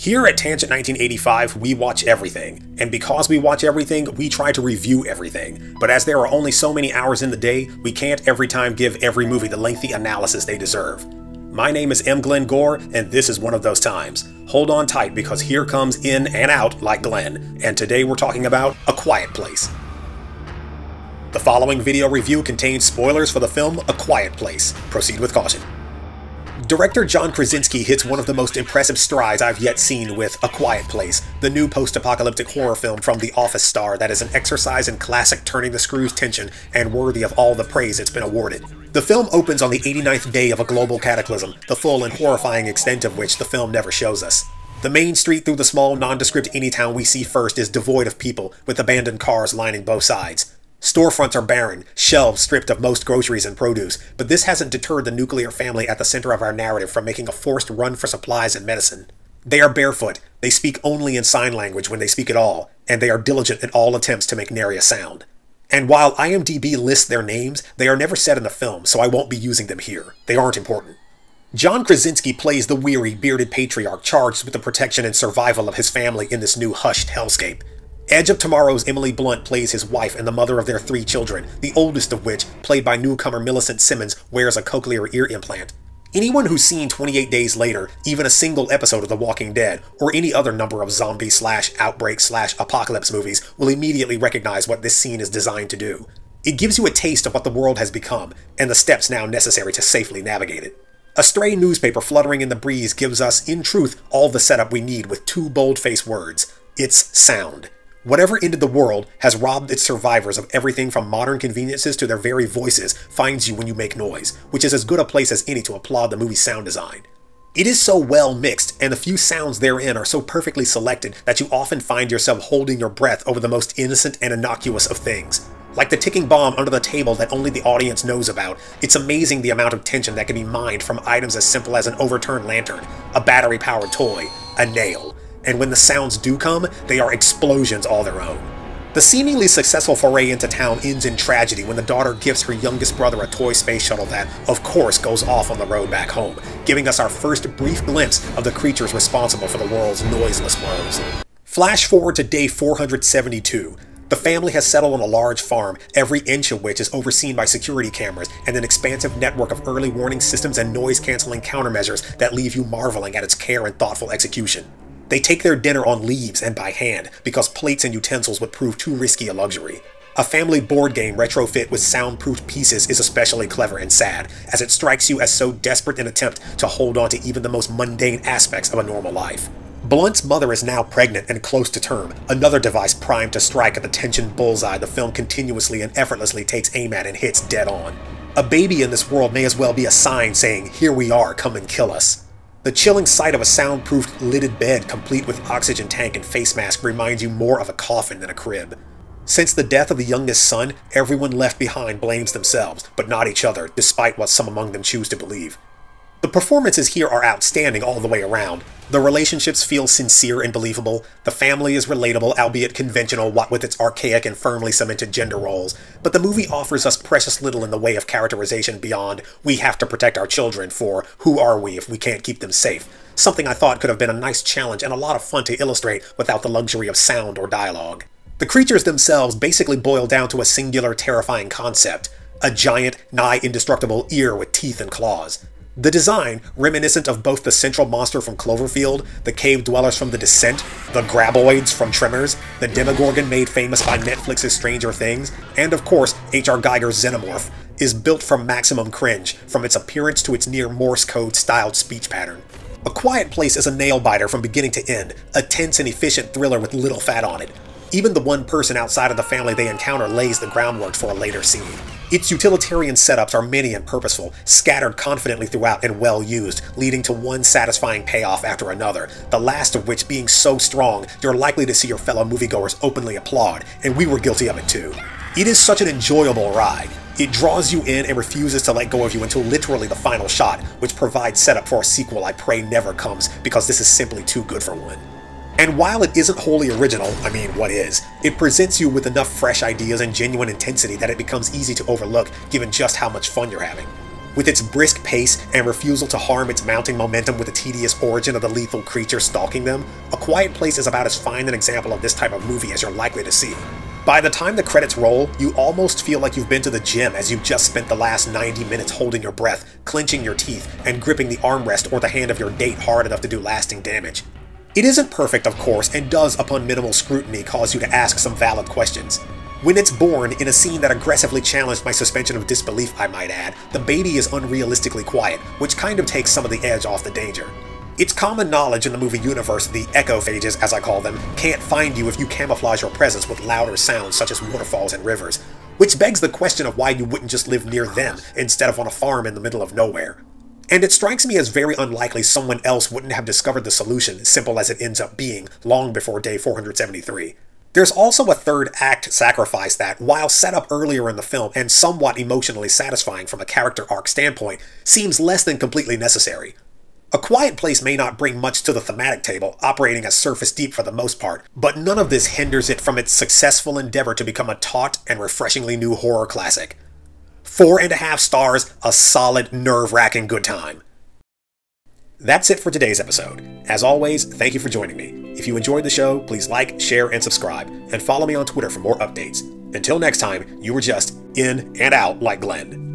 Here at Tangent 1985, we watch everything, and because we watch everything, we try to review everything. But as there are only so many hours in the day, we can't every time give every movie the lengthy analysis they deserve. My name is M. Glenn Gore, and this is one of those times. Hold on tight because here comes in and out like Glenn, and today we're talking about A Quiet Place. The following video review contains spoilers for the film A Quiet Place. Proceed with caution. Director John Krasinski hits one of the most impressive strides I've yet seen with A Quiet Place, the new post-apocalyptic horror film from The Office star that is an exercise in classic turning-the-screws tension and worthy of all the praise it's been awarded. The film opens on the 89th day of a global cataclysm, the full and horrifying extent of which the film never shows us. The main street through the small, nondescript anytown we see first is devoid of people, with abandoned cars lining both sides. Storefronts are barren, shelves stripped of most groceries and produce, but this hasn't deterred the nuclear family at the center of our narrative from making a forced run for supplies and medicine. They are barefoot, they speak only in sign language when they speak at all, and they are diligent in all attempts to make nary a sound. And while IMDb lists their names, they are never said in the film, so I won't be using them here. They aren't important. John Krasinski plays the weary, bearded patriarch charged with the protection and survival of his family in this new hushed hellscape. Edge of Tomorrow's Emily Blunt plays his wife and the mother of their 3 children, the oldest of which, played by newcomer Millicent Simmons, wears a cochlear ear implant. Anyone who's seen 28 Days Later, even a single episode of The Walking Dead, or any other number of zombie/outbreak/apocalypse movies will immediately recognize what this scene is designed to do. It gives you a taste of what the world has become, and the steps now necessary to safely navigate it. A stray newspaper fluttering in the breeze gives us, in truth, all the setup we need with 2 bold-faced words. It's sound. Whatever ended the world has robbed its survivors of everything from modern conveniences to their very voices finds you when you make noise, which is as good a place as any to applaud the movie's sound design. It is so well mixed, and the few sounds therein are so perfectly selected that you often find yourself holding your breath over the most innocent and innocuous of things. Like the ticking bomb under the table that only the audience knows about, it's amazing the amount of tension that can be mined from items as simple as an overturned lantern, a battery-powered toy, a nail. And when the sounds do come, they are explosions all their own. The seemingly successful foray into town ends in tragedy when the daughter gives her youngest brother a toy space shuttle that, of course, goes off on the road back home, giving us our first brief glimpse of the creatures responsible for the world's noiseless woes. Flash forward to day 472. The family has settled on a large farm, every inch of which is overseen by security cameras and an expansive network of early warning systems and noise-canceling countermeasures that leave you marveling at its care and thoughtful execution. They take their dinner on leaves and by hand, because plates and utensils would prove too risky a luxury. A family board game retrofit with soundproofed pieces is especially clever and sad, as it strikes you as so desperate an attempt to hold on to even the most mundane aspects of a normal life. Blunt's mother is now pregnant and close to term, another device primed to strike at the tension bullseye the film continuously and effortlessly takes aim at and hits dead on. A baby in this world may as well be a sign saying, "Here we are, come and kill us." The chilling sight of a soundproofed, lidded bed complete with oxygen tank and face mask reminds you more of a coffin than a crib. Since the death of the youngest son, everyone left behind blames themselves, but not each other, despite what some among them choose to believe. The performances here are outstanding all the way around. The relationships feel sincere and believable, the family is relatable, albeit conventional, what with its archaic and firmly cemented gender roles, but the movie offers us precious little in the way of characterization beyond, we have to protect our children for, who are we if we can't keep them safe? Something I thought could have been a nice challenge and a lot of fun to illustrate without the luxury of sound or dialogue. The creatures themselves basically boil down to a singular terrifying concept, a giant, nigh indestructible ear with teeth and claws. The design, reminiscent of both the central monster from Cloverfield, the cave dwellers from The Descent, the graboids from Tremors, the Demogorgon made famous by Netflix's Stranger Things, and of course H.R. Geiger's Xenomorph, is built from maximum cringe, from its appearance to its near Morse code styled speech pattern. A Quiet Place is a nail-biter from beginning to end, a tense and efficient thriller with little fat on it. Even the one person outside of the family they encounter lays the groundwork for a later scene. Its utilitarian setups are many and purposeful, scattered confidently throughout and well used, leading to one satisfying payoff after another, the last of which being so strong you're likely to see your fellow moviegoers openly applaud, and we were guilty of it too. It is such an enjoyable ride. It draws you in and refuses to let go of you until literally the final shot, which provides setup for a sequel I pray never comes, because this is simply too good for one. And while it isn't wholly original, I mean, what is, it presents you with enough fresh ideas and genuine intensity that it becomes easy to overlook given just how much fun you're having. With its brisk pace and refusal to harm its mounting momentum with the tedious origin of the lethal creature stalking them, A Quiet Place is about as fine an example of this type of movie as you're likely to see. By the time the credits roll, you almost feel like you've been to the gym as you've just spent the last 90 minutes holding your breath, clenching your teeth, and gripping the armrest or the hand of your date hard enough to do lasting damage. It isn't perfect, of course, and does, upon minimal scrutiny, cause you to ask some valid questions. When it's born, in a scene that aggressively challenged my suspension of disbelief, I might add, the baby is unrealistically quiet, which kind of takes some of the edge off the danger. It's common knowledge in the movie universe the echophages, as I call them, can't find you if you camouflage your presence with louder sounds such as waterfalls and rivers, which begs the question of why you wouldn't just live near them instead of on a farm in the middle of nowhere. And it strikes me as very unlikely someone else wouldn't have discovered the solution, simple as it ends up being, long before day 473. There's also a third act sacrifice that, while set up earlier in the film and somewhat emotionally satisfying from a character arc standpoint, seems less than completely necessary. A Quiet Place may not bring much to the thematic table, operating as surface deep for the most part, but none of this hinders it from its successful endeavor to become a taut and refreshingly new horror classic. 4.5 stars, a solid, nerve-wracking good time. That's it for today's episode. As always, thank you for joining me. If you enjoyed the show, please like, share, and subscribe, and follow me on Twitter for more updates. Until next time, you were just in and out like Glenn.